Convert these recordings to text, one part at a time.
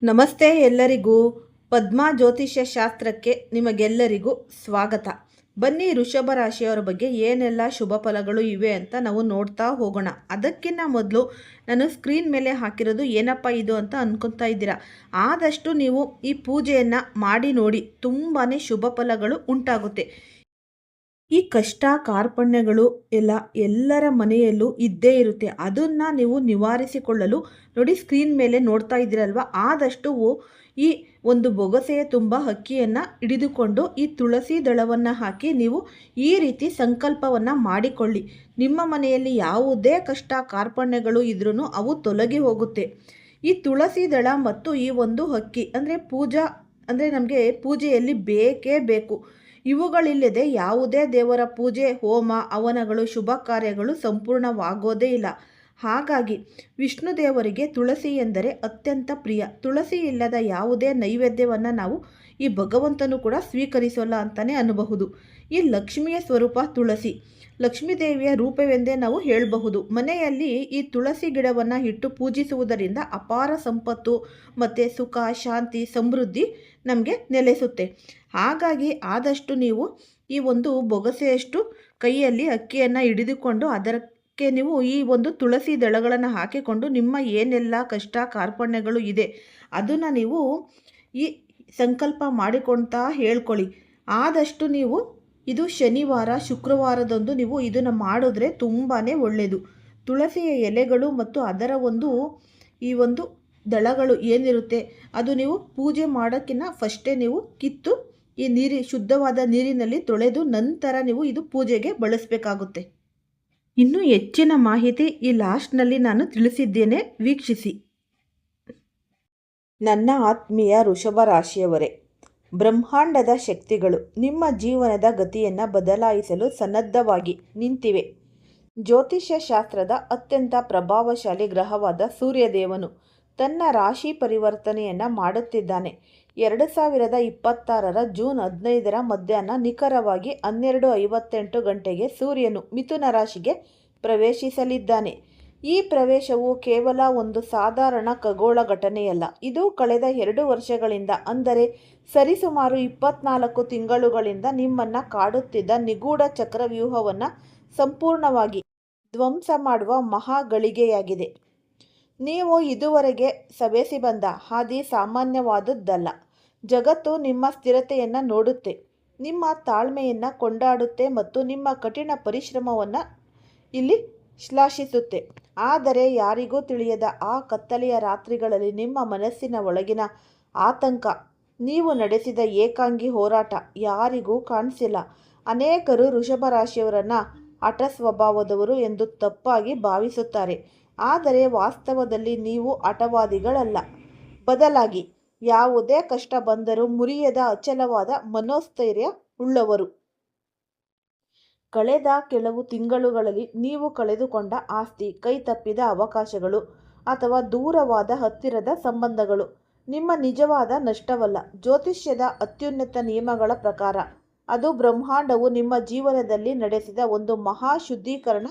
ನಮಸ್ತೆ ಎಲ್ಲರಿಗೂ. ಪದ್ಮಾ ಜ್ಯೋತಿಷ್ಯ ಶಾಸ್ತ್ರಕ್ಕೆ ನಿಮಗೆಲ್ಲರಿಗೂ ಸ್ವಾಗತ. ಬನ್ನಿ, ವೃಷಭ ರಾಶಿಯವರ ಬಗ್ಗೆ ಏನೆಲ್ಲ ಶುಭ ಫಲಗಳು ಇವೆ ಅಂತ ನಾವು ನೋಡ್ತಾ ಹೋಗೋಣ. ಅದಕ್ಕಿಂತ ಮೊದಲು ನಾನು ಸ್ಕ್ರೀನ್ ಮೇಲೆ ಹಾಕಿರೋದು ಏನಪ್ಪ ಇದು ಅಂತ ಅನ್ಕೊತಾ ಇದ್ದೀರಾ. ಆದಷ್ಟು ನೀವು ಈ ಪೂಜೆಯನ್ನು ಮಾಡಿ ನೋಡಿ, ತುಂಬಾ ಶುಭ ಫಲಗಳು ಉಂಟಾಗುತ್ತೆ. ಈ ಕಷ್ಟ ಕಾರ್ಪಣ್ಯಗಳು ಎಲ್ಲರ ಮನೆಯಲ್ಲೂ ಇದ್ದೇ ಇರುತ್ತೆ. ಅದನ್ನು ನೀವು ನಿವಾರಿಸಿಕೊಳ್ಳಲು ನೋಡಿ, ಸ್ಕ್ರೀನ್ ಮೇಲೆ ನೋಡ್ತಾ ಇದ್ದೀರಲ್ವ, ಆದಷ್ಟು ಈ ಒಂದು ಬೊಗಸೆಯ ತುಂಬ ಅಕ್ಕಿಯನ್ನು ಹಿಡಿದುಕೊಂಡು ಈ ತುಳಸಿ ದಳವನ್ನು ಹಾಕಿ ನೀವು ಈ ರೀತಿ ಸಂಕಲ್ಪವನ್ನು ಮಾಡಿಕೊಳ್ಳಿ. ನಿಮ್ಮ ಮನೆಯಲ್ಲಿ ಯಾವುದೇ ಕಷ್ಟ ಕಾರ್ಪಣ್ಯಗಳು ಇದ್ರೂ ಅವು ತೊಲಗಿ ಹೋಗುತ್ತೆ. ಈ ತುಳಸಿ ದಳ ಮತ್ತು ಈ ಒಂದು ಅಕ್ಕಿ ಅಂದರೆ ನಮಗೆ ಪೂಜೆಯಲ್ಲಿ ಬೇಕೇ ಬೇಕು. ಇವುಗಳಿಲ್ಲದೆ ಯಾವುದೇ ದೇವರ ಪೂಜೆ, ಹೋಮ ಹವನಗಳು, ಶುಭ ಕಾರ್ಯಗಳು ಸಂಪೂರ್ಣವಾಗೋದೇ ಇಲ್ಲ. ಹಾಗಾಗಿ ವಿಷ್ಣು ದೇವರಿಗೆ ತುಳಸಿ ಎಂದರೆ ಅತ್ಯಂತ ಪ್ರಿಯ. ತುಳಸಿ ಇಲ್ಲದ ಯಾವುದೇ ನೈವೇದ್ಯವನ್ನು ನಾವು ಈ ಭಗವಂತನು ಕೂಡ ಸ್ವೀಕರಿಸೋಲ್ಲ ಅಂತಲೇ ಅನ್ನಬಹುದು. ಈ ಲಕ್ಷ್ಮಿಯ ಸ್ವರೂಪ ತುಳಸಿ, ಲಕ್ಷ್ಮೀ ದೇವಿಯ ರೂಪವೆಂದೇ ನಾವು ಹೇಳಬಹುದು. ಮನೆಯಲ್ಲಿ ಈ ತುಳಸಿ ಗಿಡವನ್ನು ಇಟ್ಟು ಪೂಜಿಸುವುದರಿಂದ ಅಪಾರ ಸಂಪತ್ತು ಮತ್ತು ಸುಖ, ಶಾಂತಿ, ಸಮೃದ್ಧಿ ನಮಗೆ ನೆಲೆಸುತ್ತೆ. ಹಾಗಾಗಿ ಆದಷ್ಟು ನೀವು ಈ ಒಂದು ಬೊಗಸೆಯಷ್ಟು ಕೈಯಲ್ಲಿ ಅಕ್ಕಿಯನ್ನು ಹಿಡಿದುಕೊಂಡು ಅದಕ್ಕೆ ನೀವು ಈ ಒಂದು ತುಳಸಿ ದಳಗಳನ್ನು ಹಾಕಿಕೊಂಡು ನಿಮ್ಮ ಏನೆಲ್ಲ ಕಷ್ಟ ಕಾರ್ಪಣ್ಯಗಳು ಇದೆ ಅದನ್ನು ನೀವು ಈ ಸಂಕಲ್ಪ ಮಾಡಿಕೊಳ್ತಾ ಹೇಳ್ಕೊಳ್ಳಿ. ಆದಷ್ಟು ನೀವು ಇದು ಶನಿವಾರ, ಶುಕ್ರವಾರದಂದು ನೀವು ಇದನ್ನು ಮಾಡಿದ್ರೆ ತುಂಬಾ ಒಳ್ಳೆಯದು. ತುಳಸಿಯ ಎಲೆಗಳು ಮತ್ತು ಅದರ ಈ ಒಂದು ದಳಗಳು ಏನಿರುತ್ತೆ ಅದು ನೀವು ಪೂಜೆ ಮಾಡೋಕ್ಕಿಂತ ಫಸ್ಟೇ ನೀವು ಕಿತ್ತು ಈ ಶುದ್ಧವಾದ ನೀರಿನಲ್ಲಿ ತೊಳೆದು ನಂತರ ನೀವು ಇದು ಪೂಜೆಗೆ ಬಳಸಬೇಕಾಗುತ್ತೆ. ಇನ್ನೂ ಹೆಚ್ಚಿನ ಮಾಹಿತಿ ಈ ಲಾಸ್ಟ್ನಲ್ಲಿ ನಾನು ತಿಳಿಸಿದ್ದೇನೆ, ವೀಕ್ಷಿಸಿ. ನನ್ನ ಆತ್ಮೀಯ ವೃಷಭ ರಾಶಿಯವರೇ, ಬ್ರಹ್ಮಾಂಡದ ಶಕ್ತಿಗಳು ನಿಮ್ಮ ಜೀವನದ ಗತಿಯನ್ನು ಬದಲಾಯಿಸಲು ಸನ್ನದ್ಧವಾಗಿ ನಿಂತಿವೆ. ಜ್ಯೋತಿಷ್ಯ ಶಾಸ್ತ್ರದ ಅತ್ಯಂತ ಪ್ರಭಾವಶಾಲಿ ಗ್ರಹವಾದ ಸೂರ್ಯದೇವನು ತನ್ನ ರಾಶಿ ಪರಿವರ್ತನೆಯನ್ನು ಮಾಡುತ್ತಿದ್ದಾನೆ. 2026 ಜೂನ್ 15 ಮಧ್ಯಾಹ್ನ ನಿಖರವಾಗಿ 12:58 ಗಂಟೆಗೆ ಸೂರ್ಯನು ಮಿಥುನ ರಾಶಿಗೆ ಪ್ರವೇಶಿಸಲಿದ್ದಾನೆ. ಈ ಪ್ರವೇಶವು ಕೇವಲ ಒಂದು ಸಾಧಾರಣ ಖಗೋಳ ಘಟನೆಯಲ್ಲ. ಇದು ಕಳೆದ 2 ವರ್ಷಗಳಿಂದ, ಅಂದರೆ ಸರಿಸುಮಾರು 24 ತಿಂಗಳುಗಳಿಂದ ನಿಮ್ಮನ್ನು ಕಾಡುತ್ತಿದ್ದ ನಿಗೂಢ ಚಕ್ರವ್ಯೂಹವನ್ನು ಸಂಪೂರ್ಣವಾಗಿ ಧ್ವಂಸ ಮಾಡುವ ಮಹಾಗಳಿಗೆಯಾಗಿದೆ. ನೀವು ಇದುವರೆಗೆ ಸವೆಸಿ ಬಂದ ಹಾದಿ ಸಾಮಾನ್ಯವಾದುದಲ್ಲ. ಜಗತ್ತು ನಿಮ್ಮ ಸ್ಥಿರತೆಯನ್ನು ನೋಡುತ್ತೆ, ನಿಮ್ಮ ತಾಳ್ಮೆಯನ್ನು ಕೊಂಡಾಡುತ್ತೆ ಮತ್ತು ನಿಮ್ಮ ಕಠಿಣ ಪರಿಶ್ರಮವನ್ನು ಇಲ್ಲಿ ಶ್ಲಾಘಿಸುತ್ತೆ. ಆದರೆ ಯಾರಿಗೂ ತಿಳಿಯದ ಆ ಕತ್ತಲೆಯ ರಾತ್ರಿಗಳಲ್ಲಿ ನಿಮ್ಮ ಮನಸ್ಸಿನ ಒಳಗಿನ ಆತಂಕ, ನೀವು ನಡೆಸಿದ ಏಕಾಂಗಿ ಹೋರಾಟ ಯಾರಿಗೂ ಕಾಣಿಸಿಲ್ಲ. ಅನೇಕರು ವೃಷಭ ರಾಶಿಯವರನ್ನು ಹಠ ಸ್ವಭಾವದವರು ಎಂದು ತಪ್ಪಾಗಿ ಭಾವಿಸುತ್ತಾರೆ. ಆದರೆ ವಾಸ್ತವದಲ್ಲಿ ನೀವು ಹಠವಾದಿಗಳಲ್ಲ. ಬದಲಾಗಿ ಯಾವುದೇ ಕಷ್ಟ ಬಂದರೂ ಮುರಿಯದ ಅಚಲವಾದ ಮನೋಸ್ಥೈರ್ಯ ಉಳ್ಳವರು. ಕಳೆದ ಕೆಲವು ತಿಂಗಳುಗಳಲ್ಲಿ ನೀವು ಕಳೆದುಕೊಂಡ ಆಸ್ತಿ, ಕೈತಪ್ಪಿದ ಅವಕಾಶಗಳು ಅಥವಾ ದೂರವಾದ ಹತ್ತಿರದ ಸಂಬಂಧಗಳು ನಿಮ್ಮ ನಿಜವಾದ ನಷ್ಟವಲ್ಲ. ಜ್ಯೋತಿಷ್ಯದ ಅತ್ಯುನ್ನತ ನಿಯಮಗಳ ಪ್ರಕಾರ ಅದು ಬ್ರಹ್ಮಾಂಡವು ನಿಮ್ಮ ಜೀವನದಲ್ಲಿ ನಡೆಸಿದ ಒಂದು ಮಹಾ ಶುದ್ಧೀಕರಣ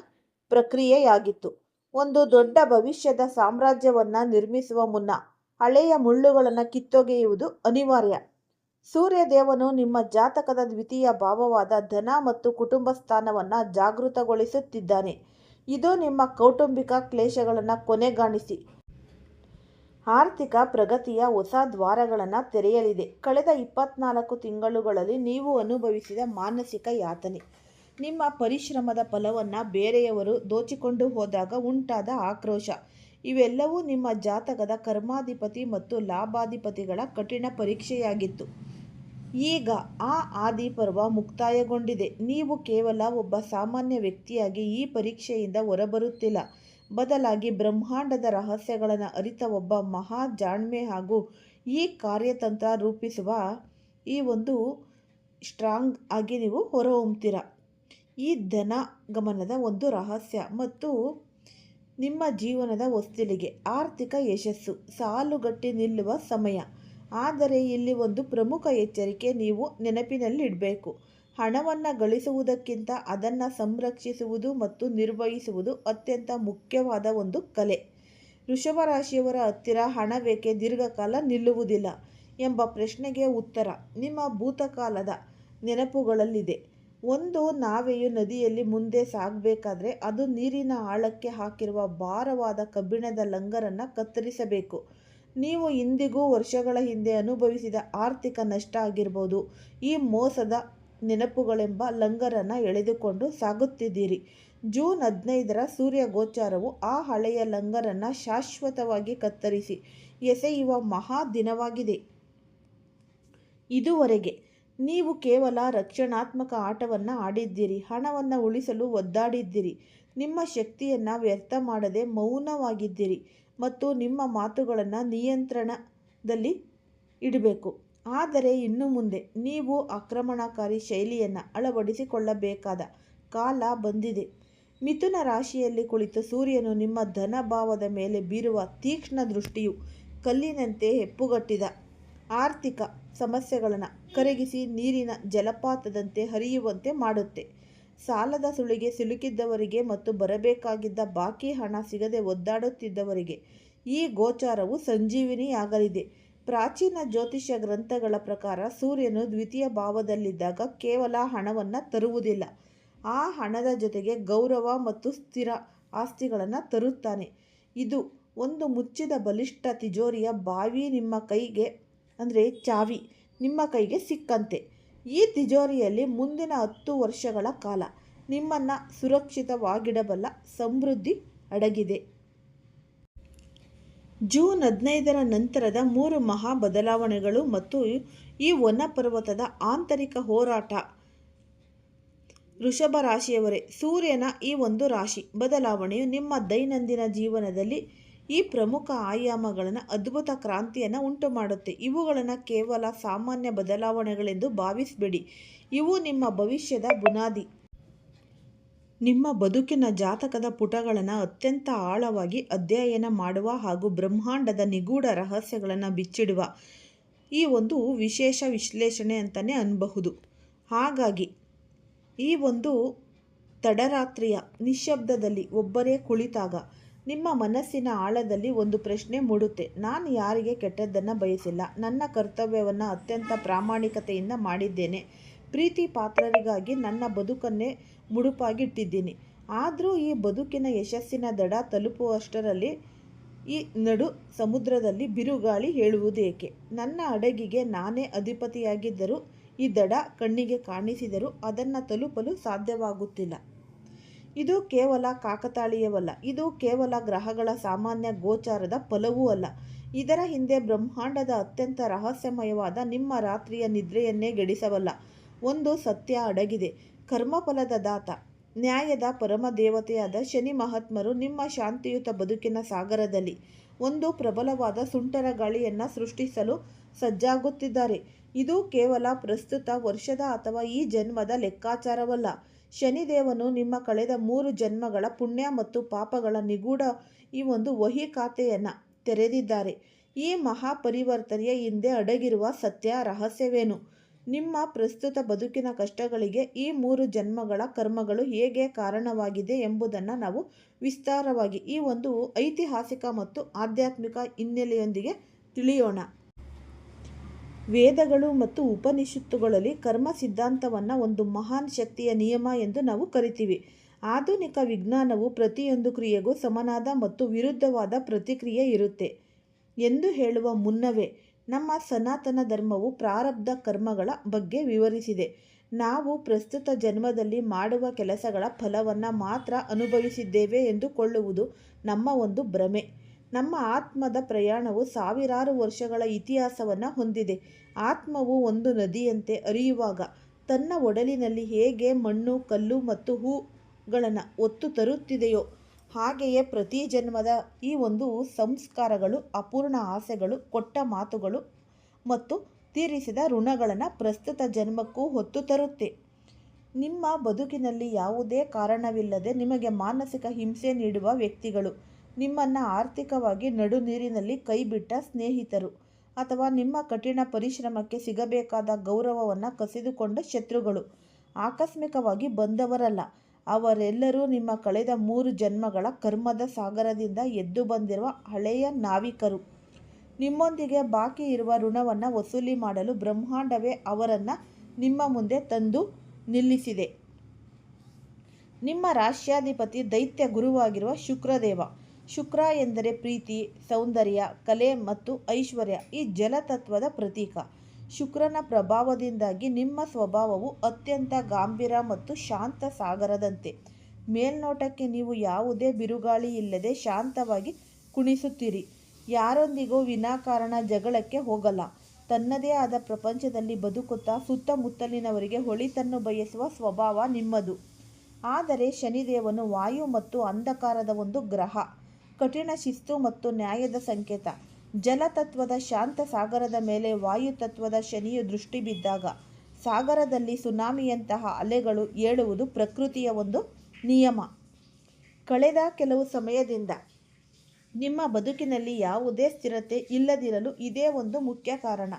ಪ್ರಕ್ರಿಯೆಯಾಗಿತ್ತು. ಒಂದು ದೊಡ್ಡ ಭವಿಷ್ಯದ ಸಾಮ್ರಾಜ್ಯವನ್ನು ನಿರ್ಮಿಸುವ ಮುನ್ನ ಹಳೆಯ ಮುಳ್ಳುಗಳನ್ನು ಕಿತ್ತೊಗೆಯುವುದು ಅನಿವಾರ್ಯ. ಸೂರ್ಯದೇವನು ನಿಮ್ಮ ಜಾತಕದ ದ್ವಿತೀಯ ಭಾವವಾದ ಧನ ಮತ್ತು ಕುಟುಂಬ ಸ್ಥಾನವನ್ನು ಜಾಗೃತಗೊಳಿಸುತ್ತಿದ್ದಾನೆ. ಇದು ನಿಮ್ಮ ಕೌಟುಂಬಿಕ ಕ್ಲೇಶಗಳನ್ನು ಕೊನೆಗಾಣಿಸಿ ಆರ್ಥಿಕ ಪ್ರಗತಿಯ ಹೊಸ ದ್ವಾರಗಳನ್ನು ತೆರೆಯಲಿದೆ. ಕಳೆದ 24 ತಿಂಗಳುಗಳಲ್ಲಿ ನೀವು ಅನುಭವಿಸಿದ ಮಾನಸಿಕ ಯಾತನೆ, ನಿಮ್ಮ ಪರಿಶ್ರಮದ ಫಲವನ್ನು ಬೇರೆಯವರು ದೋಚಿಕೊಂಡು ಹೋದಾಗ ಉಂಟಾದ ಆಕ್ರೋಶ, ಇವೆಲ್ಲವೂ ನಿಮ್ಮ ಜಾತಕದ ಕರ್ಮಾಧಿಪತಿ ಮತ್ತು ಲಾಭಾಧಿಪತಿಗಳ ಕಠಿಣ ಪರೀಕ್ಷೆಯಾಗಿತ್ತು. ಈಗ ಆ ಆದಿಪರ್ವ ಮುಕ್ತಾಯಗೊಂಡಿದೆ. ನೀವು ಕೇವಲ ಒಬ್ಬ ಸಾಮಾನ್ಯ ವ್ಯಕ್ತಿಯಾಗಿ ಈ ಪರೀಕ್ಷೆಯಿಂದ ಹೊರಬರುತ್ತಿಲ್ಲ, ಬದಲಾಗಿ ಬ್ರಹ್ಮಾಂಡದ ರಹಸ್ಯಗಳನ್ನು ಅರಿತ ಒಬ್ಬ ಮಹಾ ಜಾಣ್ಮೆ ಹಾಗೂ ಈ ಕಾರ್ಯತಂತ್ರ ರೂಪಿಸುವ ಈ ಒಂದು ಸ್ಟ್ರಾಂಗ್ ಆಗಿ ನೀವು ಹೊರಹೊಮ್ಮುತ್ತೀರ. ಈ ಧನಗಮನದ ಒಂದು ರಹಸ್ಯ ಮತ್ತು ನಿಮ್ಮ ಜೀವನದ ಹೊಸ್ತಿಲಿಗೆ ಆರ್ಥಿಕ ಯಶಸ್ಸು ಸಾಲುಗಟ್ಟಿ ನಿಲ್ಲುವ ಸಮಯ. ಆದರೆ ಇಲ್ಲಿ ಒಂದು ಪ್ರಮುಖ ಎಚ್ಚರಿಕೆ ನೀವು ನೆನಪಿನಲ್ಲಿಡಬೇಕು. ಹಣವನ್ನು ಗಳಿಸುವುದಕ್ಕಿಂತ ಅದನ್ನು ಸಂರಕ್ಷಿಸುವುದು ಮತ್ತು ನಿರ್ವಹಿಸುವುದು ಅತ್ಯಂತ ಮುಖ್ಯವಾದ ಒಂದು ಕಲೆ. ವೃಷಭ ರಾಶಿಯವರ ಹತ್ತಿರ ಹಣವೇಕೆ ದೀರ್ಘಕಾಲ ನಿಲ್ಲುವುದಿಲ್ಲ ಎಂಬ ಪ್ರಶ್ನೆಗೆ ಉತ್ತರ ನಿಮ್ಮ ಭೂತಕಾಲದ ನೆನಪುಗಳಲ್ಲಿದೆ. ಒಂದು ನಾವೆಯು ನದಿಯಲ್ಲಿ ಮುಂದೆ ಸಾಗಬೇಕಾದ್ರೆ ಅದು ನೀರಿನ ಆಳಕ್ಕೆ ಹಾಕಿರುವ ಭಾರವಾದ ಕಬ್ಬಿಣದ ಲಂಗರನ್ನು ಕತ್ತರಿಸಬೇಕು. ನೀವು ಇಂದಿಗೂ ವರ್ಷಗಳ ಹಿಂದೆ ಅನುಭವಿಸಿದ ಆರ್ಥಿಕ ನಷ್ಟ ಆಗಿರ್ಬೋದು, ಈ ಮೋಸದ ನೆನಪುಗಳೆಂಬ ಲಂಗರನ್ನು ಎಳೆದುಕೊಂಡು ಸಾಗುತ್ತಿದ್ದೀರಿ. ಜೂನ್ 15ರ ಸೂರ್ಯ ಗೋಚಾರವು ಆ ಹಳೆಯ ಲಂಗರನ್ನು ಶಾಶ್ವತವಾಗಿ ಕತ್ತರಿಸಿ ಎಸೆಯುವ ಮಹಾ ದಿನವಾಗಿದೆ. ಇದುವರೆಗೆ ನೀವು ಕೇವಲ ರಕ್ಷಣಾತ್ಮಕ ಆಟವನ್ನು ಆಡಿದ್ದೀರಿ, ಹಣವನ್ನು ಉಳಿಸಲು ಒದ್ದಾಡಿದ್ದೀರಿ, ನಿಮ್ಮ ಶಕ್ತಿಯನ್ನು ವ್ಯರ್ಥ ಮಾಡದೆ ಮೌನವಾಗಿದ್ದೀರಿ ಮತ್ತು ನಿಮ್ಮ ಮಾತುಗಳನ್ನು ನಿಯಂತ್ರಣದಲ್ಲಿ ಇಡಬೇಕು. ಆದರೆ ಇನ್ನು ಮುಂದೆ ನೀವು ಆಕ್ರಮಣಕಾರಿ ಶೈಲಿಯನ್ನು ಅಳವಡಿಸಿಕೊಳ್ಳಬೇಕಾದ ಕಾಲ ಬಂದಿದೆ. ಮಿಥುನ ರಾಶಿಯಲ್ಲಿ ಕುಳಿತು ಸೂರ್ಯನು ನಿಮ್ಮ ಧನಭಾವದ ಮೇಲೆ ಬೀರುವ ತೀಕ್ಷ್ಣ ದೃಷ್ಟಿಯು ಕಲ್ಲಿನಂತೆ ಹೆಪ್ಪುಗಟ್ಟಿದ ಆರ್ಥಿಕ ಸಮಸ್ಯೆಗಳನ್ನು ಕರಗಿಸಿ ನೀರಿನ ಜಲಪಾತದಂತೆ ಹರಿಯುವಂತೆ ಮಾಡುತ್ತೆ. ಸಾಲದ ಸುಳಿಗೆ ಸಿಲುಕಿದ್ದವರಿಗೆ ಮತ್ತು ಬರಬೇಕಾಗಿದ್ದ ಬಾಕಿ ಹಣ ಸಿಗದೆ ಒದ್ದಾಡುತ್ತಿದ್ದವರಿಗೆ ಈ ಗೋಚಾರವು ಸಂಜೀವಿನಿಯಾಗಲಿದೆ. ಪ್ರಾಚೀನ ಜ್ಯೋತಿಷ್ಯ ಗ್ರಂಥಗಳ ಪ್ರಕಾರ ಸೂರ್ಯನು ದ್ವಿತೀಯ ಭಾವದಲ್ಲಿದ್ದಾಗ ಕೇವಲ ಹಣವನ್ನು ತರುವುದಿಲ್ಲ, ಆ ಹಣದ ಜೊತೆಗೆ ಗೌರವ ಮತ್ತು ಸ್ಥಿರ ಆಸ್ತಿಗಳನ್ನು ತರುತ್ತಾನೆ. ಇದು ಒಂದು ಮುಚ್ಚಿದ ಬಲಿಷ್ಠ ತಿಜೋರಿಯ ಬಾವಿ ನಿಮ್ಮ ಕೈಗೆ ಚಾವಿ ನಿಮ್ಮ ಕೈಗೆ ಸಿಕ್ಕಂತೆ. ಈ ತಿಜೋರಿಯಲ್ಲಿ ಮುಂದಿನ 10 ವರ್ಷಗಳ ಕಾಲ ನಿಮ್ಮನ್ನು ಸುರಕ್ಷಿತವಾಗಿಡಬಲ್ಲ ಸಮೃದ್ಧಿ ಅಡಗಿದೆ. ಜೂನ್ 15ರ ನಂತರದ 3 ಮಹಾ ಬದಲಾವಣೆಗಳು ಮತ್ತು ಈ ವನ ಪರ್ವತದ ಆಂತರಿಕ ಹೋರಾಟ. ವೃಷಭ ರಾಶಿಯವರೇ, ಸೂರ್ಯನ ಈ ಒಂದು ರಾಶಿ ಬದಲಾವಣೆಯು ನಿಮ್ಮ ದೈನಂದಿನ ಜೀವನದಲ್ಲಿ ಈ ಪ್ರಮುಖ ಆಯಾಮಗಳನ್ನು ಅದ್ಭುತ ಕ್ರಾಂತಿಯನ್ನು ಉಂಟು ಮಾಡುತ್ತೆ. ಇವುಗಳನ್ನು ಕೇವಲ ಸಾಮಾನ್ಯ ಬದಲಾವಣೆಗಳೆಂದು ಭಾವಿಸಬೇಡಿ, ಇವು ನಿಮ್ಮ ಭವಿಷ್ಯದ ಬುನಾದಿ. ನಿಮ್ಮ ಬದುಕಿನ ಜಾತಕದ ಪುಟಗಳನ್ನು ಅತ್ಯಂತ ಆಳವಾಗಿ ಅಧ್ಯಯನ ಮಾಡುವ ಹಾಗೂ ಬ್ರಹ್ಮಾಂಡದ ನಿಗೂಢ ರಹಸ್ಯಗಳನ್ನು ಬಿಚ್ಚಿಡುವ ಈ ಒಂದು ವಿಶೇಷ ವಿಶ್ಲೇಷಣೆ ಅಂತಲೇ ಅನ್ನಬಹುದು. ಹಾಗಾಗಿ ಈ ಒಂದು ತಡರಾತ್ರಿಯ ನಿಶ್ಶಬ್ದದಲ್ಲಿ ಒಬ್ಬರೇ ಕುಳಿತಾಗ ನಿಮ್ಮ ಮನಸ್ಸಿನ ಆಳದಲ್ಲಿ ಒಂದು ಪ್ರಶ್ನೆ ಮೂಡುತ್ತೆ. ನಾನು ಯಾರಿಗೆ ಕೆಟ್ಟದ್ದನ್ನು ಬಯಸಿಲ್ಲ, ನನ್ನ ಕರ್ತವ್ಯವನ್ನು ಅತ್ಯಂತ ಪ್ರಾಮಾಣಿಕತೆಯಿಂದ ಮಾಡಿದ್ದೇನೆ, ಪ್ರೀತಿ ಪಾತ್ರರಿಗಾಗಿ ನನ್ನ ಬದುಕನ್ನೇ ಮುಡುಪಾಗಿಟ್ಟಿದ್ದೀನಿ. ಆದರೂ ಈ ಬದುಕಿನ ಯಶಸ್ಸಿನ ದಡ ತಲುಪುವಷ್ಟರಲ್ಲಿ ಈ ನಡು ಸಮುದ್ರದಲ್ಲಿ ಬಿರುಗಾಳಿ ಹೇಳುವುದೇಕೆ? ನನ್ನ ಹಡಗಿಗೆ ನಾನೇ ಅಧಿಪತಿಯಾಗಿದ್ದರೂ ಈ ದಡ ಕಣ್ಣಿಗೆ ಕಾಣಿಸಿದರೂ ಅದನ್ನು ತಲುಪಲು ಸಾಧ್ಯವಾಗುತ್ತಿಲ್ಲ. ಇದು ಕೇವಲ ಕಾಕತಾಳೀಯವಲ್ಲ, ಇದು ಕೇವಲ ಗ್ರಹಗಳ ಸಾಮಾನ್ಯ ಗೋಚಾರದ ಫಲವೂ ಅಲ್ಲ. ಇದರ ಹಿಂದೆ ಬ್ರಹ್ಮಾಂಡದ ಅತ್ಯಂತ ರಹಸ್ಯಮಯವಾದ ನಿಮ್ಮ ರಾತ್ರಿಯ ನಿದ್ರೆಯನ್ನೇ ಗೆಡಿಸಬಲ್ಲ ಒಂದು ಸತ್ಯ ಅಡಗಿದೆ. ಕರ್ಮಫಲದ ದಾತ, ನ್ಯಾಯದ ಪರಮದೇವತೆಯಾದ ಶನಿ ಮಹಾತ್ಮರು ನಿಮ್ಮ ಶಾಂತಿಯುತ ಬದುಕಿನ ಸಾಗರದಲ್ಲಿ ಒಂದು ಪ್ರಬಲವಾದ ಸುಂಟರ ಗಾಳಿಯನ್ನು ಸೃಷ್ಟಿಸಲು ಸಜ್ಜಾಗುತ್ತಿದ್ದಾರೆ. ಇದು ಕೇವಲ ಪ್ರಸ್ತುತ ವರ್ಷದ ಅಥವಾ ಈ ಜನ್ಮದ ಲೆಕ್ಕಾಚಾರವಲ್ಲ. ಶನಿದೇವನು ನಿಮ್ಮ ಕಳೆದ 3 ಜನ್ಮಗಳ ಪುಣ್ಯ ಮತ್ತು ಪಾಪಗಳ ನಿಗೂಢ ಈ ಒಂದು ವಹಿ ಖಾತೆಯನ್ನು ತೆರೆದಿದ್ದಾರೆ. ಈ ಮಹಾಪರಿವರ್ತನೆಯ ಹಿಂದೆ ಅಡಗಿರುವ ಸತ್ಯ ರಹಸ್ಯವೇನು? ನಿಮ್ಮ ಪ್ರಸ್ತುತ ಬದುಕಿನ ಕಷ್ಟಗಳಿಗೆ ಈ 3 ಜನ್ಮಗಳ ಕರ್ಮಗಳು ಹೇಗೆ ಕಾರಣವಾಗಿದೆ ಎಂಬುದನ್ನು ನಾವು ವಿಸ್ತಾರವಾಗಿ ಈ ಒಂದು ಐತಿಹಾಸಿಕ ಮತ್ತು ಆಧ್ಯಾತ್ಮಿಕ ಹಿನ್ನೆಲೆಯೊಂದಿಗೆ ತಿಳಿಯೋಣ. ವೇದಗಳು ಮತ್ತು ಉಪನಿಷತ್ತುಗಳಲ್ಲಿ ಕರ್ಮ ಸಿದ್ಧಾಂತವನ್ನು ಒಂದು ಮಹಾನ್ ಶಕ್ತಿಯ ನಿಯಮ ಎಂದು ನಾವು ಕರಿತೀವಿ. ಆಧುನಿಕ ವಿಜ್ಞಾನವು ಪ್ರತಿಯೊಂದು ಕ್ರಿಯೆಗೂ ಸಮನಾದ ಮತ್ತು ವಿರುದ್ಧವಾದ ಪ್ರತಿಕ್ರಿಯೆ ಇರುತ್ತೆ ಎಂದು ಹೇಳುವ ಮುನ್ನವೇ ನಮ್ಮ ಸನಾತನ ಧರ್ಮವು ಪ್ರಾರಬ್ಧ ಕರ್ಮಗಳ ಬಗ್ಗೆ ವಿವರಿಸಿದೆ. ನಾವು ಪ್ರಸ್ತುತ ಜನ್ಮದಲ್ಲಿ ಮಾಡುವ ಕೆಲಸಗಳ ಫಲವನ್ನು ಮಾತ್ರ ಅನುಭವಿಸಿದ್ದೇವೆ ಎಂದುಕೊಳ್ಳುವುದು ನಮ್ಮ ಒಂದು ಭ್ರಮೆ. ನಮ್ಮ ಆತ್ಮದ ಪ್ರಯಾಣವು ಸಾವಿರಾರು ವರ್ಷಗಳ ಇತಿಹಾಸವನ್ನು ಹೊಂದಿದೆ. ಆತ್ಮವು ಒಂದು ನದಿಯಂತೆ ಹರಿಯುವಾಗ ತನ್ನ ಒಡಲಿನಲ್ಲಿ ಹೇಗೆ ಮಣ್ಣು, ಕಲ್ಲು ಮತ್ತು ಹೂಗಳನ್ನು ಹೊತ್ತು ತರುತ್ತಿದೆಯೋ ಹಾಗೆಯೇ ಪ್ರತಿ ಜನ್ಮದ ಈ ಒಂದು ಸಂಸ್ಕಾರಗಳು, ಅಪೂರ್ಣ ಆಸೆಗಳು, ಕೊಟ್ಟ ಮಾತುಗಳು ಮತ್ತು ತೀರಿಸಿದ ಋಣಗಳನ್ನು ಪ್ರಸ್ತುತ ಜನ್ಮಕ್ಕೂ ಹೊತ್ತು ತರುತ್ತೆ. ನಿಮ್ಮ ಬದುಕಿನಲ್ಲಿ ಯಾವುದೇ ಕಾರಣವಿಲ್ಲದೆ ನಿಮಗೆ ಮಾನಸಿಕ ಹಿಂಸೆ ನೀಡುವ ವ್ಯಕ್ತಿಗಳು, ನಿಮ್ಮನ್ನು ಆರ್ಥಿಕವಾಗಿ ನಡು ನೀರಿನಲ್ಲಿ ಕೈಬಿಟ್ಟ ಸ್ನೇಹಿತರು, ಅಥವಾ ನಿಮ್ಮ ಕಠಿಣ ಪರಿಶ್ರಮಕ್ಕೆ ಸಿಗಬೇಕಾದ ಗೌರವವನ್ನು ಕಸಿದುಕೊಂಡ ಶತ್ರುಗಳು ಆಕಸ್ಮಿಕವಾಗಿ ಬಂದವರಲ್ಲ. ಅವರೆಲ್ಲರೂ ನಿಮ್ಮ ಕಳೆದ 3 ಜನ್ಮಗಳ ಕರ್ಮದ ಸಾಗರದಿಂದ ಎದ್ದು ಬಂದಿರುವ ಹಳೆಯ ನಾವಿಕರು. ನಿಮ್ಮೊಂದಿಗೆ ಬಾಕಿ ಇರುವ ಋಣವನ್ನು ವಸೂಲಿ ಮಾಡಲು ಬ್ರಹ್ಮಾಂಡವೇ ಅವರನ್ನು ನಿಮ್ಮ ಮುಂದೆ ತಂದು ನಿಲ್ಲಿಸಿದೆ. ನಿಮ್ಮ ರಾಶ್ಯಾಧಿಪತಿ ದೈತ್ಯ ಗುರುವಾಗಿರುವ ಶುಕ್ರದೇವ. ಶುಕ್ರ ಎಂದರೆ ಪ್ರೀತಿ, ಸೌಂದರ್ಯ, ಕಲೆ ಮತ್ತು ಐಶ್ವರ್ಯ, ಈ ಜಲತತ್ವದ ಪ್ರತೀಕ. ಶುಕ್ರನ ಪ್ರಭಾವದಿಂದಾಗಿ ನಿಮ್ಮ ಸ್ವಭಾವವು ಅತ್ಯಂತ ಗಂಭೀರ ಮತ್ತು ಶಾಂತ ಸಾಗರದಂತೆ. ಮೇಲ್ನೋಟಕ್ಕೆ ನೀವು ಯಾವುದೇ ಬಿರುಗಾಳಿ ಇಲ್ಲದೆ ಶಾಂತವಾಗಿ ಕುಣಿಸುತ್ತೀರಿ. ಯಾರೊಂದಿಗೂ ವಿನಾಕಾರಣ ಜಗಳಕ್ಕೆ ಹೋಗಲ್ಲ. ತನ್ನದೇ ಆದ ಪ್ರಪಂಚದಲ್ಲಿ ಬದುಕುತ್ತಾ ಸುತ್ತಮುತ್ತಲಿನವರಿಗೆ ಒಳಿತನ್ನು ಬಯಸುವ ಸ್ವಭಾವ ನಿಮ್ಮದು. ಆದರೆ ಶನಿದೇವನು ವಾಯು ಮತ್ತು ಅಂಧಕಾರದ ಒಂದು ಗ್ರಹ, ಕಠಿಣ ಶಿಸ್ತು ಮತ್ತು ನ್ಯಾಯದ ಸಂಕೇತ. ಜಲತತ್ವದ ಶಾಂತ ಸಾಗರದ ಮೇಲೆ ವಾಯುತತ್ವದ ಶನಿಯು ದೃಷ್ಟಿ ಬಿದ್ದಾಗ ಸಾಗರದಲ್ಲಿ ಸುನಾಮಿಯಂತಹ ಅಲೆಗಳು ಏಳುವುದು ಪ್ರಕೃತಿಯ ಒಂದು ನಿಯಮ. ಕಳೆದ ಕೆಲವು ಸಮಯದಿಂದ ನಿಮ್ಮ ಬದುಕಿನಲ್ಲಿ ಯಾವುದೇ ಸ್ಥಿರತೆ ಇಲ್ಲದಿರಲು ಇದೇ ಒಂದು ಮುಖ್ಯ ಕಾರಣ.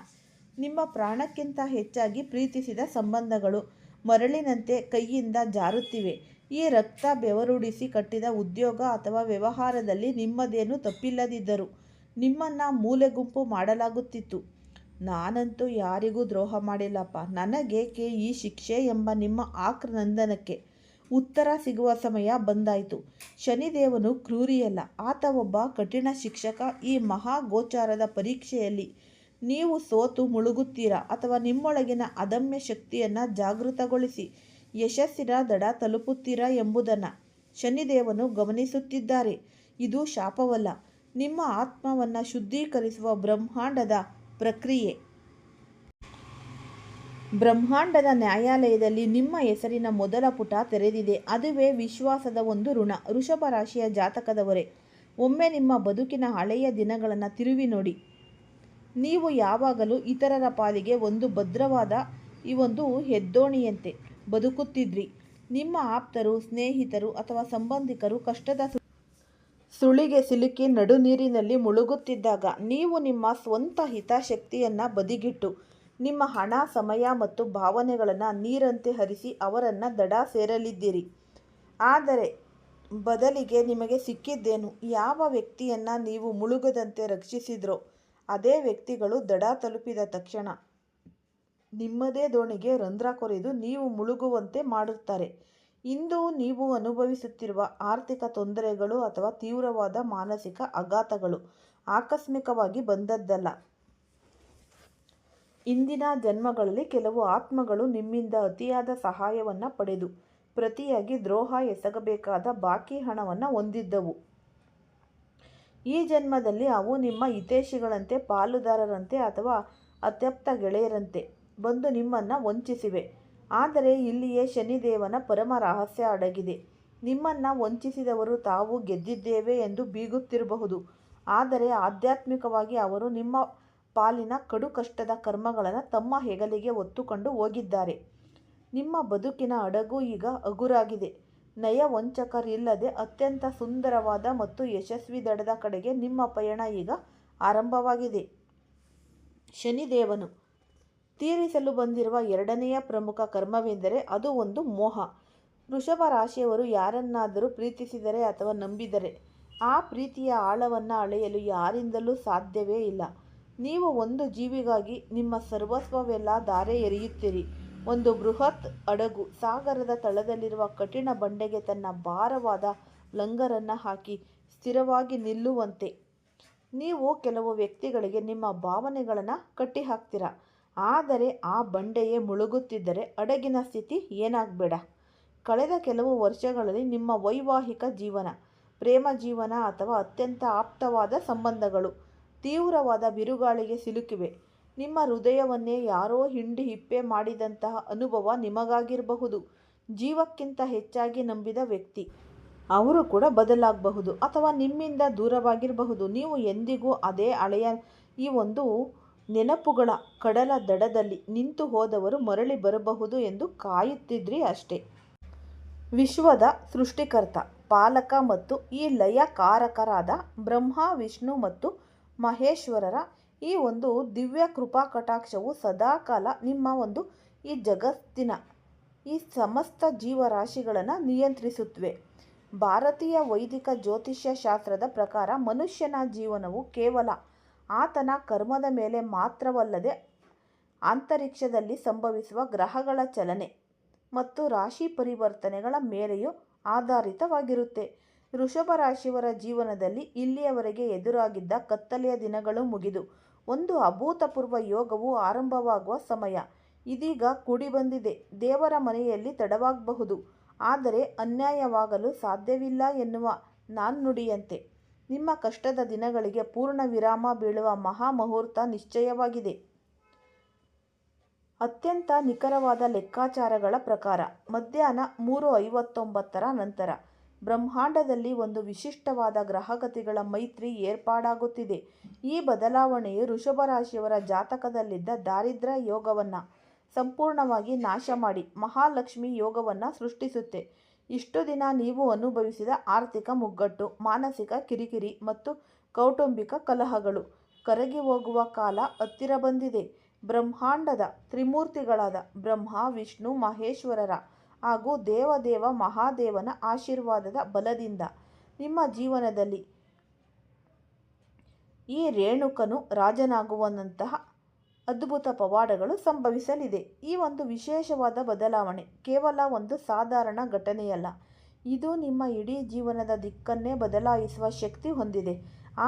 ನಿಮ್ಮ ಪ್ರಾಣಕ್ಕಿಂತ ಹೆಚ್ಚಾಗಿ ಪ್ರೀತಿಸಿದ ಸಂಬಂಧಗಳು ಮರಳಿನಂತೆ ಕೈಯಿಂದ ಜಾರುತ್ತಿವೆ. ಈ ರಕ್ತ ಬೆವರುಡಿಸಿ ಕಟ್ಟಿದ ಉದ್ಯೋಗ ಅಥವಾ ವ್ಯವಹಾರದಲ್ಲಿ ನಿಮ್ಮದೇನು ತಪ್ಪಿಲ್ಲದಿದ್ದರೂ ನಿಮ್ಮನ್ನು ಮೂಲೆಗುಂಪು ಮಾಡಲಾಗುತ್ತಿತ್ತು. ನಾನಂತೂ ಯಾರಿಗೂ ದ್ರೋಹ ಮಾಡಿಲ್ಲಪ್ಪ, ನನಗೇಕೆ ಈ ಶಿಕ್ಷೆ ಎಂಬ ನಿಮ್ಮ ಆಕ್ರಂದನಕ್ಕೆ ಉತ್ತರ ಸಿಗುವ ಸಮಯ ಬಂದಾಯಿತು. ಶನಿದೇವನು ಕ್ರೂರಿಯಲ್ಲ, ಆತ ಒಬ್ಬ ಕಠಿಣ ಶಿಕ್ಷಕ. ಈ ಮಹಾಗೋಚಾರದ ಪರೀಕ್ಷೆಯಲ್ಲಿ ನೀವು ಸೋತು ಮುಳುಗುತ್ತೀರಾ ಅಥವಾ ನಿಮ್ಮೊಳಗಿನ ಅದಮ್ಯ ಶಕ್ತಿಯನ್ನು ಜಾಗೃತಗೊಳಿಸಿ ಯಶಸ್ಸಿನ ದಡ ತಲುಪುತ್ತೀರಾ ಎಂಬುದನ್ನು ಶನಿದೇವನು ಗಮನಿಸುತ್ತಿದ್ದಾರೆ. ಇದು ಶಾಪವಲ್ಲ, ನಿಮ್ಮ ಆತ್ಮವನ್ನು ಶುದ್ಧೀಕರಿಸುವ ಬ್ರಹ್ಮಾಂಡದ ಪ್ರಕ್ರಿಯೆ. ಬ್ರಹ್ಮಾಂಡದ ನ್ಯಾಯಾಲಯದಲ್ಲಿ ನಿಮ್ಮ ಹೆಸರಿನ ಮೊದಲ ಪುಟ ತೆರೆದಿದೆ. ಅದುವೇ ವಿಶ್ವಾಸದ ಒಂದು ಋಣ. ವೃಷಭ ರಾಶಿಯ ಜಾತಕದವರೇ, ಒಮ್ಮೆ ನಿಮ್ಮ ಬದುಕಿನ ಹಳೆಯ ದಿನಗಳನ್ನು ತಿರುವಿ ನೋಡಿ. ನೀವು ಯಾವಾಗಲೂ ಇತರರ ಪಾಲಿಗೆ ಒಂದು ಭದ್ರವಾದ ಈ ಒಂದು ಹೆದ್ದೋಣಿಯಂತೆ ಬದುಕುತ್ತಿದ್ರಿ. ನಿಮ್ಮ ಆಪ್ತರು, ಸ್ನೇಹಿತರು ಅಥವಾ ಸಂಬಂಧಿಕರು ಕಷ್ಟದ ಸುಳಿಗೆ ಸಿಲುಕಿ ನಡು ನೀರಿನಲ್ಲಿ ಮುಳುಗುತ್ತಿದ್ದಾಗ ನೀವು ನಿಮ್ಮ ಸ್ವಂತ ಹಿತಾಸಕ್ತಿಯನ್ನು ಬದಿಗಿಟ್ಟು ನಿಮ್ಮ ಹಣ, ಸಮಯ ಮತ್ತು ಭಾವನೆಗಳನ್ನು ನೀರಂತೆ ಹರಿಸಿ ಅವರನ್ನು ದಡ ಸೇರಲಿದ್ದೀರಿ. ಆದರೆ ಬದಲಿಗೆ ನಿಮಗೆ ಸಿಕ್ಕಿದ್ದೇನು? ಯಾವ ವ್ಯಕ್ತಿಯನ್ನು ನೀವು ಮುಳುಗದಂತೆ ರಕ್ಷಿಸಿದ್ರೋ ಅದೇ ವ್ಯಕ್ತಿಗಳು ದಡ ತಲುಪಿದ ತಕ್ಷಣ ನಿಮ್ಮದೇ ದೋಣಿಗೆ ರಂಧ್ರ ಕೊರೆದು ನೀವು ಮುಳುಗುವಂತೆ ಮಾಡುತ್ತಾರೆ. ಇಂದು ನೀವು ಅನುಭವಿಸುತ್ತಿರುವ ಆರ್ಥಿಕ ತೊಂದರೆಗಳು ಅಥವಾ ತೀವ್ರವಾದ ಮಾನಸಿಕ ಆಘಾತಗಳು ಆಕಸ್ಮಿಕವಾಗಿ ಬಂದದ್ದಲ್ಲ. ಇಂದಿನ ಜನ್ಮಗಳಲ್ಲಿ ಕೆಲವು ಆತ್ಮಗಳು ನಿಮ್ಮಿಂದ ಅತಿಯಾದ ಸಹಾಯವನ್ನು ಪಡೆದು ಪ್ರತಿಯಾಗಿ ದ್ರೋಹ ಎಸಗಬೇಕಾದ ಬಾಕಿ ಹಣವನ್ನು ಹೊಂದಿದ್ದವು. ಈ ಜನ್ಮದಲ್ಲಿ ಅವು ನಿಮ್ಮ ಹಿತೈಷಿಗಳಂತೆ, ಪಾಲುದಾರರಂತೆ ಅಥವಾ ಅತ್ಯಪ್ತ ಗೆಳೆಯರಂತೆ ಬಂದು ನಿಮ್ಮನ್ನು ವಂಚಿಸಿವೆ. ಆದರೆ ಇಲ್ಲಿಯೇ ಶನಿದೇವನ ಪರಮ ರಹಸ್ಯ ಅಡಗಿದೆ. ನಿಮ್ಮನ್ನು ವಂಚಿಸಿದವರು ತಾವು ಗೆದ್ದಿದ್ದೇವೆ ಎಂದು ಬೀಗುತ್ತಿರಬಹುದು, ಆದರೆ ಆಧ್ಯಾತ್ಮಿಕವಾಗಿ ಅವರು ನಿಮ್ಮ ಪಾಲಿನ ಕಡು ಕಷ್ಟದ ಕರ್ಮಗಳನ್ನು ತಮ್ಮ ಹೆಗಲಿಗೆ ಹೊತ್ತುಕೊಂಡು ಹೋಗಿದ್ದಾರೆ. ನಿಮ್ಮ ಬದುಕಿನ ಹಡಗು ಈಗ ಹಗುರಾಗಿದೆ. ನಯವಂಚಕರಿಲ್ಲದೆ ಅತ್ಯಂತ ಸುಂದರವಾದ ಮತ್ತು ಯಶಸ್ವಿ ದಡದ ಕಡೆಗೆ ನಿಮ್ಮ ಪಯಣ ಈಗ ಆರಂಭವಾಗಿದೆ. ಶನಿದೇವನು ತೀರಿಸಲು ಬಂದಿರುವ ಎರಡನೆಯ ಪ್ರಮುಖ ಕರ್ಮವೆಂದರೆ ಅದು ಒಂದು ಮೋಹ. ವೃಷಭ ರಾಶಿಯವರು ಯಾರನ್ನಾದರೂ ಪ್ರೀತಿಸಿದರೆ ಅಥವಾ ನಂಬಿದರೆ ಆ ಪ್ರೀತಿಯ ಆಳವನ್ನು ಅಳೆಯಲು ಯಾರಿಂದಲೂ ಸಾಧ್ಯವೇ ಇಲ್ಲ. ನೀವು ಒಂದು ಜೀವಿಗಾಗಿ ನಿಮ್ಮ ಸರ್ವಸ್ವವೆಲ್ಲ ಧಾರೆ ಎರೆಯುತ್ತೀರಿ. ಒಂದು ಬೃಹತ್ ಹಡಗು ಸಾಗರದ ತಳದಲ್ಲಿರುವ ಕಠಿಣ ಬಂಡೆಗೆ ತನ್ನ ಭಾರವಾದ ಲಂಗರನ್ನು ಹಾಕಿ ಸ್ಥಿರವಾಗಿ ನಿಲ್ಲುವಂತೆ ನೀವು ಕೆಲವು ವ್ಯಕ್ತಿಗಳಿಗೆ ನಿಮ್ಮ ಭಾವನೆಗಳನ್ನು ಕಟ್ಟಿಹಾಕ್ತೀರ. ಆದರೆ ಆ ಬಂಡೆಯೇ ಮುಳುಗುತ್ತಿದ್ದರೆ ಹಡಗಿನ ಸ್ಥಿತಿ ಏನಾಗಬೇಡ. ಕಳೆದ ಕೆಲವು ವರ್ಷಗಳಲ್ಲಿ ನಿಮ್ಮ ವೈವಾಹಿಕ ಜೀವನ, ಪ್ರೇಮ ಜೀವನ ಅಥವಾ ಅತ್ಯಂತ ಆಪ್ತವಾದ ಸಂಬಂಧಗಳು ತೀವ್ರವಾದ ಬಿರುಗಾಳಿಗೆ ಸಿಲುಕಿವೆ. ನಿಮ್ಮ ಹೃದಯವನ್ನೇ ಯಾರೋ ಹಿಂಡಿ ಹಿಪ್ಪೆ ಮಾಡಿದಂತಹ ಅನುಭವ ನಿಮಗಾಗಿರಬಹುದು. ಜೀವಕ್ಕಿಂತ ಹೆಚ್ಚಾಗಿ ನಂಬಿದ ವ್ಯಕ್ತಿ, ಅವರು ಕೂಡ ಬದಲಾಗಬಹುದು ಅಥವಾ ನಿಮ್ಮಿಂದ ದೂರವಾಗಿರಬಹುದು. ನೀವು ಎಂದಿಗೂ ಅದೇ ಹಳೆಯ ಈ ಒಂದು ನೆನಪುಗಳ ಕಡಲ ದಡದಲ್ಲಿ ನಿಂತು ಹೋದವರು ಮರಳಿ ಬರಬಹುದು ಎಂದು ಕಾಯುತ್ತಿದ್ರಿ ಅಷ್ಟೇ. ವಿಶ್ವದ ಸೃಷ್ಟಿಕರ್ತ, ಪಾಲಕ ಮತ್ತು ಈ ಲಯಕಾರಕರಾದ ಬ್ರಹ್ಮ, ವಿಷ್ಣು ಮತ್ತು ಮಹೇಶ್ವರರ ಈ ಒಂದು ದಿವ್ಯ ಕೃಪಾ ಕಟಾಕ್ಷವು ಸದಾಕಾಲ ನಿಮ್ಮ ಒಂದು ಈ ಜಗತ್ತಿನ ಈ ಸಮಸ್ತ ಜೀವರಾಶಿಗಳನ್ನು ನಿಯಂತ್ರಿಸುತ್ತವೆ. ಭಾರತೀಯ ವೈದಿಕ ಜ್ಯೋತಿಷ್ಯ ಶಾಸ್ತ್ರದ ಪ್ರಕಾರ ಮನುಷ್ಯನ ಜೀವನವು ಕೇವಲ ಆತನ ಕರ್ಮದ ಮೇಲೆ ಮಾತ್ರವಲ್ಲದೆ ಅಂತರಿಕ್ಷದಲ್ಲಿ ಸಂಭವಿಸುವ ಗ್ರಹಗಳ ಚಲನೆ ಮತ್ತು ರಾಶಿ ಪರಿವರ್ತನೆಗಳ ಮೇಲೆಯೂ ಆಧಾರಿತವಾಗಿರುತ್ತೆ. ವೃಷಭ ರಾಶಿಯವರ ಜೀವನದಲ್ಲಿ ಇಲ್ಲಿಯವರೆಗೆ ಎದುರಾಗಿದ್ದ ಕತ್ತಲೆಯ ದಿನಗಳು ಮುಗಿದು ಒಂದು ಅಭೂತಪೂರ್ವ ಯೋಗವು ಆರಂಭವಾಗುವ ಸಮಯ ಇದೀಗ ಕೂಡಿ ಬಂದಿದೆ. ದೇವರ ಮನೆಯಲ್ಲಿ ತಡವಾಗಬಹುದು, ಆದರೆ ಅನ್ಯಾಯವಾಗಲು ಸಾಧ್ಯವಿಲ್ಲ ಎನ್ನುವ ನಾಣ್ಣುಡಿಯಂತೆ ನಿಮ್ಮ ಕಷ್ಟದ ದಿನಗಳಿಗೆ ಪೂರ್ಣ ವಿರಾಮ ಬೀಳುವ ಮಹಾಮುಹೂರ್ತ ನಿಶ್ಚಯವಾಗಿದೆ. ಅತ್ಯಂತ ನಿಖರವಾದ ಲೆಕ್ಕಾಚಾರಗಳ ಪ್ರಕಾರ ಮಧ್ಯಾಹ್ನ 3:59 ನಂತರ ಬ್ರಹ್ಮಾಂಡದಲ್ಲಿ ಒಂದು ವಿಶಿಷ್ಟವಾದ ಗ್ರಹಗತಿಗಳ ಮೈತ್ರಿ ಏರ್ಪಾಡಾಗುತ್ತಿದೆ. ಈ ಬದಲಾವಣೆಯು ವೃಷಭ ರಾಶಿಯವರ ಜಾತಕದಲ್ಲಿದ್ದ ದಾರಿದ್ರ್ಯ ಯೋಗವನ್ನು ಸಂಪೂರ್ಣವಾಗಿ ನಾಶ ಮಾಡಿ ಮಹಾಲಕ್ಷ್ಮಿ ಯೋಗವನ್ನು ಸೃಷ್ಟಿಸುತ್ತೆ. ಇಷ್ಟು ದಿನ ನೀವು ಅನುಭವಿಸಿದ ಆರ್ಥಿಕ ಮುಗ್ಗಟ್ಟು, ಮಾನಸಿಕ ಕಿರಿಕಿರಿ ಮತ್ತು ಕೌಟುಂಬಿಕ ಕಲಹಗಳು ಕರಗಿ ಹೋಗುವ ಕಾಲ ಹತ್ತಿರ ಬಂದಿದೆ. ಬ್ರಹ್ಮಾಂಡದ ತ್ರಿಮೂರ್ತಿಗಳಾದ ಬ್ರಹ್ಮ, ವಿಷ್ಣು, ಮಹೇಶ್ವರರ ಹಾಗೂ ದೇವದೇವ ಮಹಾದೇವನ ಆಶೀರ್ವಾದದ ಬಲದಿಂದ ನಿಮ್ಮ ಜೀವನದಲ್ಲಿ ಈ ರೇಣುಕನು ರಾಜನಾಗುವಂತಹ ಅದ್ಭುತ ಪವಾಡಗಳು ಸಂಭವಿಸಲಿದೆ. ಈ ಒಂದು ವಿಶೇಷವಾದ ಬದಲಾವಣೆ ಕೇವಲ ಒಂದು ಸಾಧಾರಣ ಘಟನೆಯಲ್ಲ, ಇದು ನಿಮ್ಮ ಇಡೀ ಜೀವನದ ದಿಕ್ಕನ್ನೇ ಬದಲಾಯಿಸುವ ಶಕ್ತಿ ಹೊಂದಿದೆ.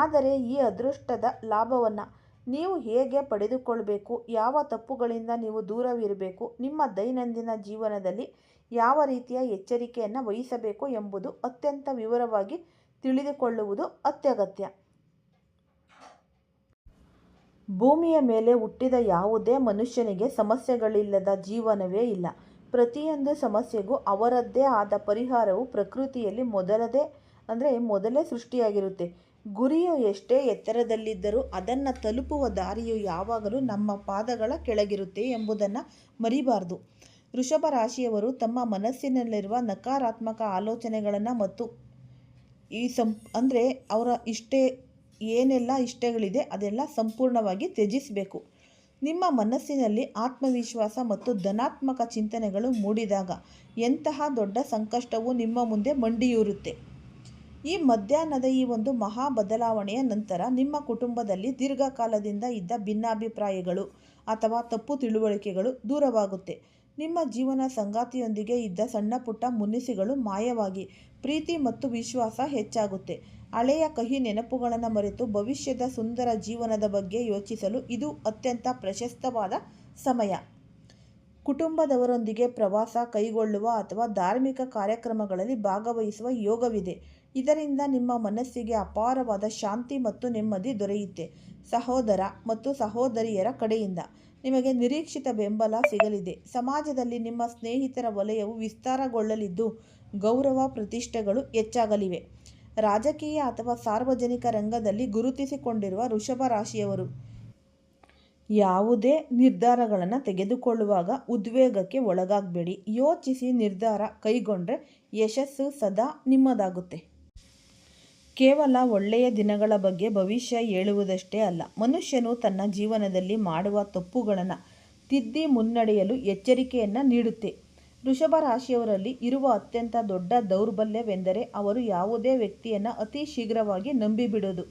ಆದರೆ ಈ ಅದೃಷ್ಟದ ಲಾಭವನ್ನು ನೀವು ಹೇಗೆ ಪಡೆದುಕೊಳ್ಳಬೇಕು, ಯಾವ ತಪ್ಪುಗಳಿಂದ ನೀವು ದೂರವಿರಬೇಕು, ನಿಮ್ಮ ದೈನಂದಿನ ಜೀವನದಲ್ಲಿ ಯಾವ ರೀತಿಯ ಎಚ್ಚರಿಕೆಯನ್ನು ವಹಿಸಬೇಕು ಎಂಬುದು ಅತ್ಯಂತ ವಿವರವಾಗಿ ತಿಳಿದುಕೊಳ್ಳುವುದು ಅತ್ಯಗತ್ಯ. ಭೂಮಿಯ ಮೇಲೆ ಹುಟ್ಟಿದ ಯಾವುದೇ ಮನುಷ್ಯನಿಗೆ ಸಮಸ್ಯೆಗಳಿಲ್ಲದ ಜೀವನವೇ ಇಲ್ಲ. ಪ್ರತಿಯೊಂದು ಸಮಸ್ಯೆಗೂ ಅವರದ್ದೇ ಆದ ಪರಿಹಾರವು ಪ್ರಕೃತಿಯಲ್ಲಿ ಮೊದಲೇ ಸೃಷ್ಟಿಯಾಗಿರುತ್ತೆ. ಗುರಿಯು ಎಷ್ಟೇ ಎತ್ತರದಲ್ಲಿದ್ದರೂ ಅದನ್ನು ತಲುಪುವ ದಾರಿಯು ಯಾವಾಗಲೂ ನಮ್ಮ ಪಾದಗಳ ಕೆಳಗಿರುತ್ತೆ ಎಂಬುದನ್ನು ಮರಿಬಾರದು. ವೃಷಭ ರಾಶಿಯವರು ತಮ್ಮ ಮನಸ್ಸಿನಲ್ಲಿರುವ ನಕಾರಾತ್ಮಕ ಆಲೋಚನೆಗಳನ್ನು ಮತ್ತು ಅವರ ಏನೆಲ್ಲ ಇಷ್ಟಗಳಿದೆ ಅದೆಲ್ಲ ಸಂಪೂರ್ಣವಾಗಿ ತ್ಯಜಿಸಬೇಕು. ನಿಮ್ಮ ಮನಸ್ಸಿನಲ್ಲಿ ಆತ್ಮವಿಶ್ವಾಸ ಮತ್ತು ಧನಾತ್ಮಕ ಚಿಂತನೆಗಳು ಮೂಡಿದಾಗ ಎಂತಹ ದೊಡ್ಡ ಸಂಕಷ್ಟವೂ ನಿಮ್ಮ ಮುಂದೆ ಮಂಡಿಯೂರುತ್ತೆ. ಈ ಮಧ್ಯಾಹ್ನದ ಈ ಒಂದು ಮಹಾ ಬದಲಾವಣೆಯ ನಂತರ ನಿಮ್ಮ ಕುಟುಂಬದಲ್ಲಿ ದೀರ್ಘಕಾಲದಿಂದ ಇದ್ದ ಭಿನ್ನಾಭಿಪ್ರಾಯಗಳು ಅಥವಾ ತಪ್ಪು ತಿಳುವಳಿಕೆಗಳು ದೂರವಾಗುತ್ತೆ. ನಿಮ್ಮ ಜೀವನ ಸಂಗಾತಿಯೊಂದಿಗೆ ಇದ್ದ ಸಣ್ಣ ಪುಟ್ಟ ಮುನಿಸುಗಳು ಮಾಯವಾಗಿ ಪ್ರೀತಿ ಮತ್ತು ವಿಶ್ವಾಸ ಹೆಚ್ಚಾಗುತ್ತೆ. ಹಳೆಯ ಕಹಿ ನೆನಪುಗಳನ್ನು ಮರೆತು ಭವಿಷ್ಯದ ಸುಂದರ ಜೀವನದ ಬಗ್ಗೆ ಯೋಚಿಸಲು ಇದು ಅತ್ಯಂತ ಪ್ರಶಸ್ತವಾದ ಸಮಯ. ಕುಟುಂಬದವರೊಂದಿಗೆ ಪ್ರವಾಸ ಕೈಗೊಳ್ಳುವ ಅಥವಾ ಧಾರ್ಮಿಕ ಕಾರ್ಯಕ್ರಮಗಳಲ್ಲಿ ಭಾಗವಹಿಸುವ ಯೋಗವಿದೆ. ಇದರಿಂದ ನಿಮ್ಮ ಮನಸ್ಸಿಗೆ ಅಪಾರವಾದ ಶಾಂತಿ ಮತ್ತು ನೆಮ್ಮದಿ ದೊರೆಯುತ್ತೆ. ಸಹೋದರ ಮತ್ತು ಸಹೋದರಿಯರ ಕಡೆಯಿಂದ ನಿಮಗೆ ನಿರೀಕ್ಷಿತ ಬೆಂಬಲ ಸಿಗಲಿದೆ. ಸಮಾಜದಲ್ಲಿ ನಿಮ್ಮ ಸ್ನೇಹಿತರ ವಲಯವು ವಿಸ್ತಾರಗೊಳ್ಳಲಿದ್ದು ಗೌರವ ಪ್ರತಿಷ್ಠೆಗಳು ಹೆಚ್ಚಾಗಲಿವೆ. ರಾಜಕೀಯ ಅಥವಾ ಸಾರ್ವಜನಿಕ ರಂಗದಲ್ಲಿ ಗುರುತಿಸಿಕೊಂಡಿರುವ ವೃಷಭ ರಾಶಿಯವರು ಯಾವುದೇ ನಿರ್ಧಾರಗಳನ್ನು ತೆಗೆದುಕೊಳ್ಳುವಾಗ ಉದ್ವೇಗಕ್ಕೆ ಒಳಗಾಗಬೇಡಿ. ಯೋಚಿಸಿ ನಿರ್ಧಾರ ಕೈಗೊಂಡ್ರೆ ಯಶಸ್ಸು ಸದಾ ನಿಮ್ಮದಾಗುತ್ತೆ. ಕೇವಲ ಒಳ್ಳೆಯ ದಿನಗಳ ಬಗ್ಗೆ ಭವಿಷ್ಯ ಹೇಳುವುದಷ್ಟೇ ಅಲ್ಲ, ಮನುಷ್ಯನು ತನ್ನ ಜೀವನದಲ್ಲಿ ಮಾಡುವ ತಪ್ಪುಗಳನ್ನು ತಿದ್ದಿ ಮುನ್ನಡೆಯಲು ಎಚ್ಚರಿಕೆಯನ್ನು ನೀಡುತ್ತೆ. ವೃಷಭ ರಾಶಿಯವರಲ್ಲಿ ಇರುವ ಅತ್ಯಂತ ದೊಡ್ಡ ದೌರ್ಬಲ್ಯವೆಂದರೆ ಅವರು ಯಾವುದೇ ವ್ಯಕ್ತಿಯನ್ನು ಅತಿ ಶೀಘ್ರವಾಗಿ ನಂಬಿಬಿಡೋದು.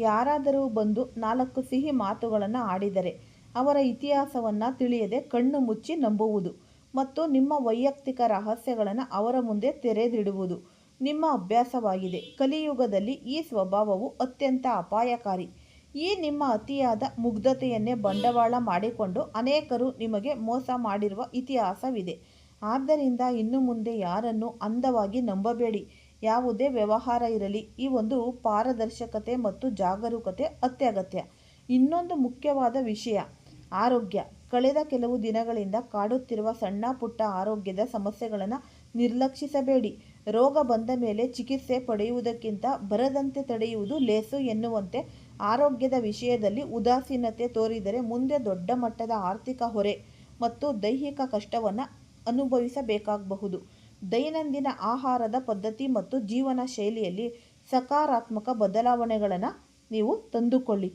ಯಾರಾದರೂ ಬಂದು 4 ಸಿಹಿ ಮಾತುಗಳನ್ನು ಆಡಿದರೆ ಅವರ ಇತಿಹಾಸವನ್ನು ತಿಳಿಯದೆ ಕಣ್ಣು ಮುಚ್ಚಿ ನಂಬುವುದು ಮತ್ತು ನಿಮ್ಮ ವೈಯಕ್ತಿಕ ರಹಸ್ಯಗಳನ್ನು ಅವರ ಮುಂದೆ ತೆರೆದಿಡುವುದು ನಿಮ್ಮ ಅಭ್ಯಾಸವಾಗಿದೆ. ಕಲಿಯುಗದಲ್ಲಿ ಈ ಸ್ವಭಾವವು ಅತ್ಯಂತ ಅಪಾಯಕಾರಿ. ಈ ನಿಮ್ಮ ಅತಿಯಾದ ಮುಗ್ಧತೆಯನ್ನೇ ಬಂಡವಾಳ ಮಾಡಿಕೊಂಡು ಅನೇಕರು ನಿಮಗೆ ಮೋಸ ಮಾಡಿರುವ ಇತಿಹಾಸವಿದೆ. ಆದ್ದರಿಂದ ಇನ್ನು ಮುಂದೆ ಯಾರನ್ನು ಅಂಧವಾಗಿ ನಂಬಬೇಡಿ. ಯಾವುದೇ ವ್ಯವಹಾರ ಇರಲಿ, ಈ ಒಂದು ಪಾರದರ್ಶಕತೆ ಮತ್ತು ಜಾಗರೂಕತೆ ಅತ್ಯಗತ್ಯ. ಇನ್ನೊಂದು ಮುಖ್ಯವಾದ ವಿಷಯ, ಆರೋಗ್ಯ. ಕಳೆದ ಕೆಲವು ದಿನಗಳಿಂದ ಕಾಡುತ್ತಿರುವ ಸಣ್ಣ ಪುಟ್ಟ ಆರೋಗ್ಯದ ಸಮಸ್ಯೆಗಳನ್ನು ನಿರ್ಲಕ್ಷಿಸಬೇಡಿ. ರೋಗ ಬಂದ ಮೇಲೆ ಚಿಕಿತ್ಸೆ ಪಡೆಯುವುದಕ್ಕಿಂತ ಬರದಂತೆ ತಡೆಯುವುದು ಲೇಸು ಎನ್ನುವಂತೆ ಆರೋಗ್ಯದ ವಿಷಯದಲ್ಲಿ ಉದಾಸೀನತೆ ತೋರಿದರೆ ಮುಂದೆ ದೊಡ್ಡ ಮಟ್ಟದ ಆರ್ಥಿಕ ಹೊರೆ ಮತ್ತು ದೈಹಿಕ ಕಷ್ಟವನ್ನು ಅನುಭವಿಸಬೇಕಾಗಬಹುದು. ದೈನಂದಿನ ಆಹಾರದ ಪದ್ಧತಿ ಮತ್ತು ಜೀವನ ಶೈಲಿಯಲ್ಲಿ ಸಕಾರಾತ್ಮಕ ಬದಲಾವಣೆಗಳನ್ನು ನೀವು ತಂದುಕೊಳ್ಳಿ.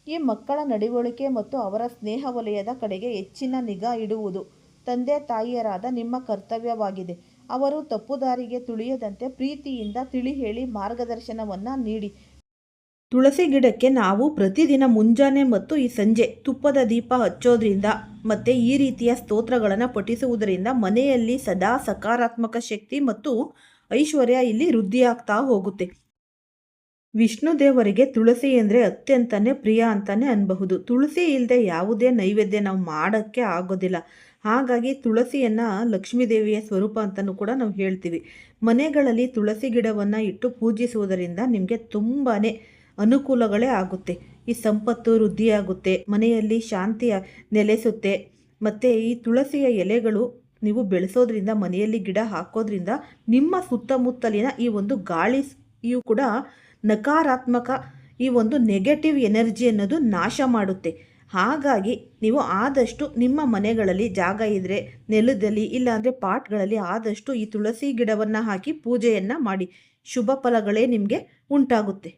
ಈ ಮಕ್ಕಳ ನಡವಳಿಕೆ ಮತ್ತು ಅವರ ಸ್ನೇಹ ವಲಯದ ಕಡೆಗೆ ಹೆಚ್ಚಿನ ನಿಗಾ ಇಡುವುದು ತಂದೆ ತಾಯಿಯರಾದ ನಿಮ್ಮ ಕರ್ತವ್ಯವಾಗಿದೆ. ಅವರು ತಪ್ಪು ದಾರಿಗೆ ತುಳಿಯದಂತೆ ಪ್ರೀತಿಯಿಂದ ತಿಳಿ ಹೇಳಿ ಮಾರ್ಗದರ್ಶನವನ್ನು ನೀಡಿ. ತುಳಸಿ ಗಿಡಕ್ಕೆ ನಾವು ಪ್ರತಿದಿನ ಮುಂಜಾನೆ ಮತ್ತು ಈ ಸಂಜೆ ತುಪ್ಪದ ದೀಪ ಹಚ್ಚೋದ್ರಿಂದ ಮತ್ತು ಈ ರೀತಿಯ ಸ್ತೋತ್ರಗಳನ್ನು ಪಠಿಸುವುದರಿಂದ ಮನೆಯಲ್ಲಿ ಸದಾ ಸಕಾರಾತ್ಮಕ ಶಕ್ತಿ ಮತ್ತು ಐಶ್ವರ್ಯ ಇಲ್ಲಿ ವೃದ್ಧಿಯಾಗ್ತಾ ಹೋಗುತ್ತೆ. ವಿಷ್ಣು ದೇವರಿಗೆ ತುಳಸಿ ಅಂದರೆ ಅತ್ಯಂತನೇ ಪ್ರಿಯ ಅಂತಲೇ ಅನ್ಬಹುದು. ತುಳಸಿ ಇಲ್ಲದೆ ಯಾವುದೇ ನೈವೇದ್ಯ ನಾವು ಮಾಡೋಕ್ಕೆ ಆಗೋದಿಲ್ಲ. ಹಾಗಾಗಿ ತುಳಸಿಯನ್ನು ಲಕ್ಷ್ಮೀ ದೇವಿಯ ಸ್ವರೂಪ ಅಂತಲೂ ಕೂಡ ನಾವು ಹೇಳ್ತೀವಿ. ಮನೆಗಳಲ್ಲಿ ತುಳಸಿ ಗಿಡವನ್ನು ಇಟ್ಟು ಪೂಜಿಸುವುದರಿಂದ ನಿಮಗೆ ತುಂಬಾ ಅನುಕೂಲಗಳೇ ಆಗುತ್ತೆ. ಈ ಸಂಪತ್ತು ವೃದ್ಧಿಯಾಗುತ್ತೆ, ಮನೆಯಲ್ಲಿ ಶಾಂತಿಯ ನೆಲೆಸುತ್ತೆ. ಮತ್ತು ಈ ತುಳಸಿಯ ಎಲೆಗಳು ನೀವು ಬೆಳೆಸೋದ್ರಿಂದ, ಮನೆಯಲ್ಲಿ ಗಿಡ ಹಾಕೋದ್ರಿಂದ ನಿಮ್ಮ ಸುತ್ತಮುತ್ತಲಿನ ಈ ಒಂದು ಗಾಳಿಯು ಕೂಡ ನಕಾರಾತ್ಮಕ ಈ ಒಂದು ನೆಗೆಟಿವ್ ಎನರ್ಜಿ ಅನ್ನೋದು ನಾಶ ಮಾಡುತ್ತೆ. ಹಾಗಾಗಿ ನೀವು ಆದಷ್ಟು ನಿಮ್ಮ ಮನೆಗಳಲ್ಲಿ ಜಾಗ ಇದ್ದರೆ ನೆಲದಲ್ಲಿ ಇಲ್ಲಾಂದರೆ ಪಾಟ್ಗಳಲ್ಲಿ ಆದಷ್ಟು ಈ ತುಳಸಿ ಗಿಡವನ್ನು ಹಾಕಿ ಪೂಜೆಯನ್ನು ಮಾಡಿ. ಶುಭ ಫಲಗಳೇ ನಿಮಗೆ ಉಂಟಾಗುತ್ತೆ.